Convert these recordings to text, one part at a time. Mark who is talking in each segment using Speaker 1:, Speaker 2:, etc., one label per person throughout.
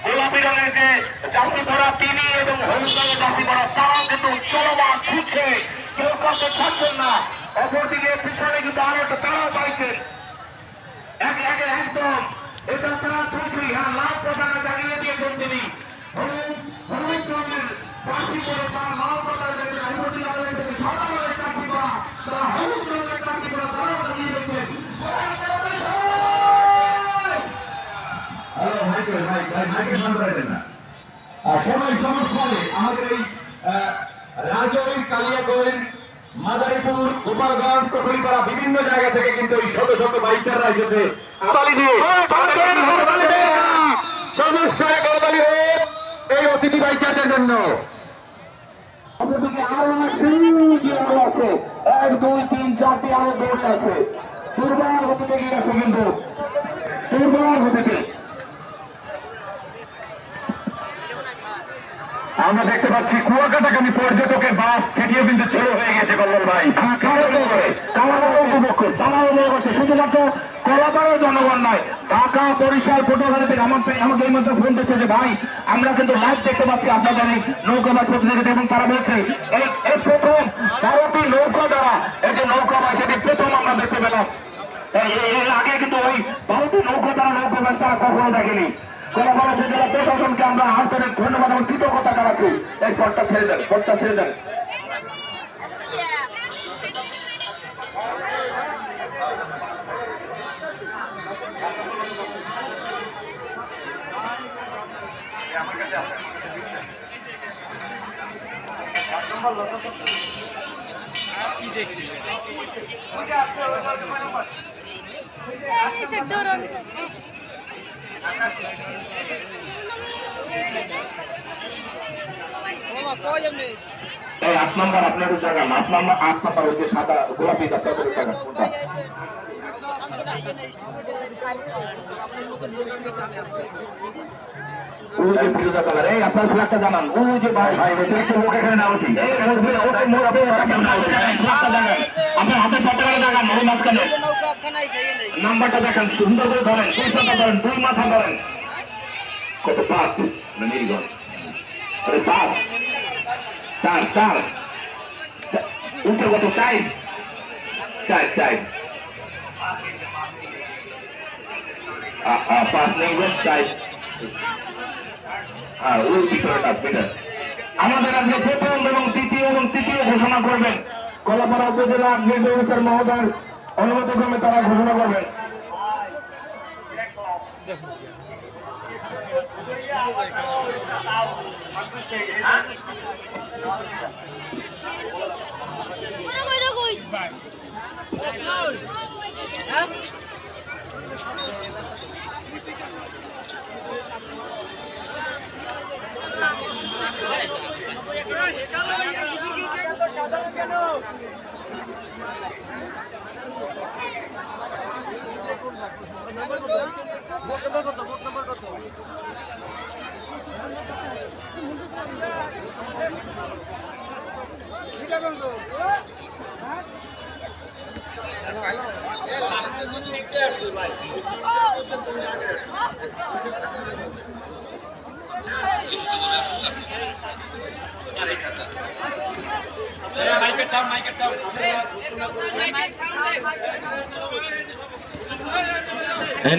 Speaker 1: গোলাপি রঙের যে জার্সি পরা তিনি এবং হলুদ রঙের জার্সি পরা তারাও কিন্তু চলমান ছুটছে, কেউ কাউকে ছাড়ছেন না। অপরদিকে পিছনে কিন্তু আরো একটা তারাও পাইছেন একে একে একদম। এটা তারা ছুটছি, হ্যাঁ লাল পতাকা জানিয়ে দিয়েছেন তিনি। হলুদ রঙের জার্সি পরে তার লাল পতাকা সাদা রঙের জার্সি পরা তারা হলুদ রঙের জার্সি পরা তারাও জানিয়ে দিয়েছেন।
Speaker 2: সবাই সমস্যা আমাদের এই রাজৈর, কালিয়াকৈর, মাদারীপুর, গোপালগঞ্জ, কটুলিপাড়া বিভিন্ন জায়গা থেকে কিন্তু এই শত শত বাইকাররা এসেছে। সমস্যায় গরবালি হোক এই অতিথি বাইকারদের জন্য।
Speaker 1: আরো আছে 1 2 3 4টি আরো দৌড়ে আছে, দুর্বার গতিতে গিয়ে আছে, কিন্তু দুর্বার গতিতে
Speaker 2: আমরা দেখতে পাচ্ছি কুয়াকাটাগামী পর্যটকের বাস সেটিও কিন্তু ছোট হয়ে গেছে। কল্যাণ ভাই
Speaker 1: শুধুমাত্র কলাপাড়ার জনগণ নয়, ঢাকা, বরিশাল, পটুয়াখালী থেকে আমাকে এই মধ্যে ফোন দিচ্ছে যে ভাই আমরা কিন্তু লাইভ দেখতে পাচ্ছি আপনাদের এই নৌকাবাজ প্রতিযোগিতা, এবং তারা বলছে এই প্রথম 12টি নৌকা দ্বারা এই যে নৌকাবাজ সেটি প্রথম আমরা দেখতে পেলাম। এর আগে কিন্তু ওই 12টি নৌকা দ্বারা নৌকাবাজ তারা কখনো দেখেনি। কলাপাড়া উপজেলা প্রশাসনকে আমরা আন্তরিক ধন্যবাদ এবং কৃতজ্ঞতা জানাচ্ছি। এই পথটা ছেড়ে দেন, পথটা ছেড়ে দেন।
Speaker 2: এই 8 নম্বর আপনার জায়গা, 8 নম্বর ওই যে সাদা গোলাপি জায়গা আপনার ফ্ল্যাগটা জানান। ওই যে ভাই লোক এখানে না উঠি, আপনার হাতের পতাকাটা দেখান, ওই মাঝখানে নাম্বারটা দেখান, সুন্দর করে ধরেন, সেই পাতা ধরেন, 2 মাথা ধরেন। কত 5 নির্গণ 5 4 4 উঠে কত 4 4 4 5 নির্গণ 4। ওই ভিতরটা বেটার। আমাদের আজকে প্রথম এবং তৃতীয় ঘোষণা করবেন কলাপাড়া উপজেলা নির্বাহী অফিসার মহোদয়ের অনুমতিক্রমে তারা ঘোষণা করবেন।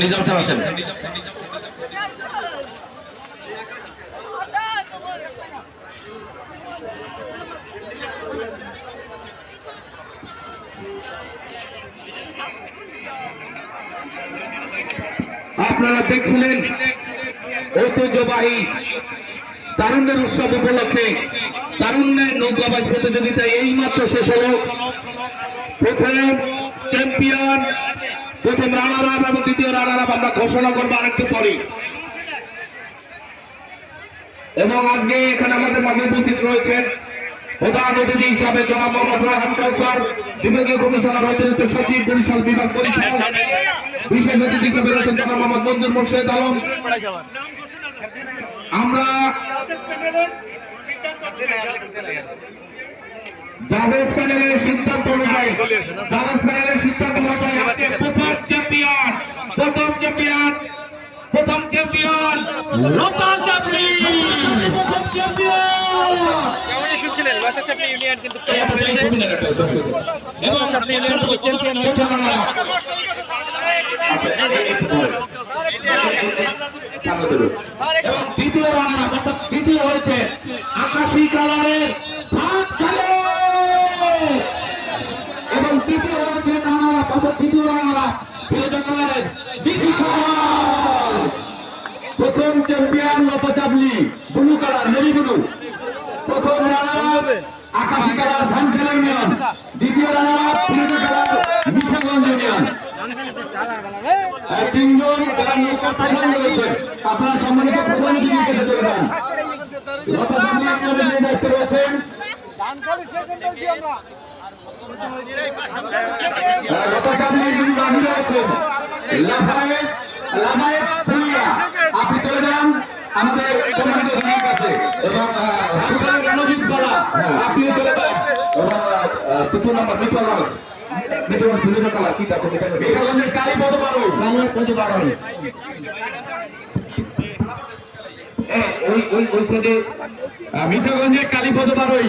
Speaker 2: নিজাম স্যার আসেন। আপনারা দেখছিলেন ঐতিহ্যবাহী তারুণ্যের উৎসব উপলক্ষে তারুণ্যের নৌকাবাজ প্রতিযোগিতা এইমাত্র শেষ হলো। প্রথম চ্যাম্পিয়ন, প্রথম রানার আপ এবং দ্বিতীয় রানার আপ আমরা ঘোষণা করবো আরেকটু পরে। এবং আজকে এখানে আমাদের মাঝে উপস্থিত রয়েছেন প্রধান অতিথি হিসাবে জনাব মোহাম্মদ রায়হান কাউসার, বিভাগীয় কমিশনার অতিরিক্ত সচিব বরিশাল বিভাগ বরিশাল। বিশেষ অতিথি হিসেবে রয়েছেন জনাব মোহাম্মদ মঞ্জুর মোর্শেদ আলম। আমরা জাভেজ প্যানেলের সিদ্ধান্ত অনুযায়ী প্রথম চ্যাম্পিয়ন
Speaker 3: লতা চাপড়ি
Speaker 4: যেমনই শুনছিলেন লতা চাপড়ি ইউনিয়ন কিন্তু প্রথম হয়েছে। লতা চাপড়ি ইউনিয়ন কিন্তু চ্যাম্পিয়ন হয়েছে।
Speaker 3: এবং দ্বিতীয় রানার অর্থাৎ দ্বিতীয় হয়েছে আকাশী কালারের ভাত খেলে এবং তৃতীয় হয়েছে রানারা অর্থাৎ তৃতীয় রানারা ফিরোজা কালারের দ্বিতীয় প্রথম champion Lata Chapli blue colour navy blue, প্রথম রানার আকাশী কালার ধানখেলা ইউনিয়ন, দ্বিতীয় রানার ফিরোজা কালার মিঠাগঞ্জ ইউনিয়ন। তিনজন যারা নৌকার প্রধান রয়েছেন আপনারা সম্মানিত প্রধান অতিথি কেটে চলে যান। লতা চাপলি ইউনিয়নের যে দায়িত্বে রয়েছেন লতা চাপলির যিনি বাদী রয়েছেন লাভায়েত ফুলিয়া, আপনি চলে যান আমাদের সম্মানিত অতিথির কাছে এবং রণজিৎ বালা আপনিও চলে যান এবং তৃতীয় নম্বর মিঠাগঞ্জ ফিরোজা কালার কি দেখো মিঠাগঞ্জের কালীপদ বারোই মিঠাগঞ্জের কালীপদ বারোই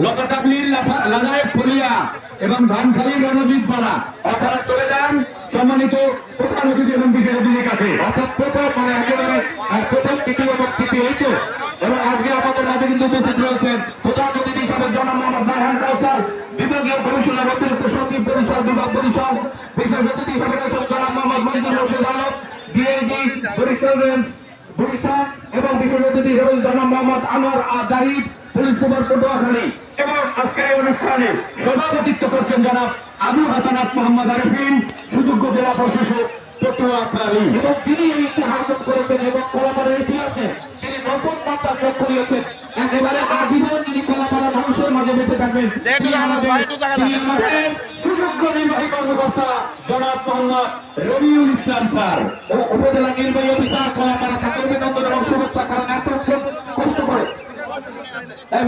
Speaker 3: লতা চাপলির লাভায়েত ফুলিয়া এবং ধানখালীর রণজিৎ বালা আপনারা চলে যান সম্মানিত প্রধান অতিথি এবং বিশেষ অতিথির কাছে। অর্থাৎ প্রথম মানে একেবারে প্রথম তৃতীয় এবং তৃতীয় এই তো। এবং আজকে আমাদের মাঝে কিন্তু উপস্থিত রয়েছেন প্রধান অতিথি হিসাবে জনাব মোহাম্মদ রায়হান কাউসার, বিভাগীয় কমিশনার অতিরিক্ত সচিব পরিষদ বিভাগ পরিষদ, বিশেষ অতিথি হিসাবে রয়েছেন জনাব মোহাম্মদ মঞ্জুর রশিদ আলম ডিআইজি বরিশাল রেঞ্জ বরিশাল এবং বিশেষ অতিথি হিসাবে জনাব মোহাম্মদ আনোয়ার জাহিদ পুলিশ সুপার পটুয়াখালী। এবং আজকের এই অনুষ্ঠানে সভাপতিত্ব করছেন জনাব আবু হাসানাত মোহাম্মদ আরিফিন সুযোগ্য জেলা প্রশাসক পটুয়াখালী। এবং তিনি এই ইতিহাস করেছেন এবং কলাপাড়ার ইতিহাসে তিনি নতুন মাত্রা যোগ করিয়েছেন। একেবারে আজীবন তিনি কলাপাড়া মানুষের মাঝে বেঁচে থাকবেন। তিনি আমাদের সুযোগ্য নির্বাহী কর্মকর্তা জনাব মোহাম্মদ রবিউল ইসলাম স্যার ও উপজেলা নির্বাহী অফিসার কলাপাড়া তাকে অভিনন্দন এবং শুভেচ্ছা, কারণ এত কষ্ট করে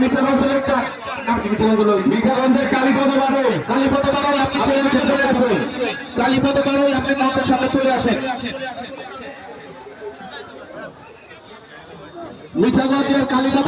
Speaker 3: মিঠাগঞ্জের কালীপদ বারোই আপনি চলে আসেন, কালীপদ বারোই আপনি নৌকার সামনে চলে আসেন। মিঠাগঞ্জের কালীপদ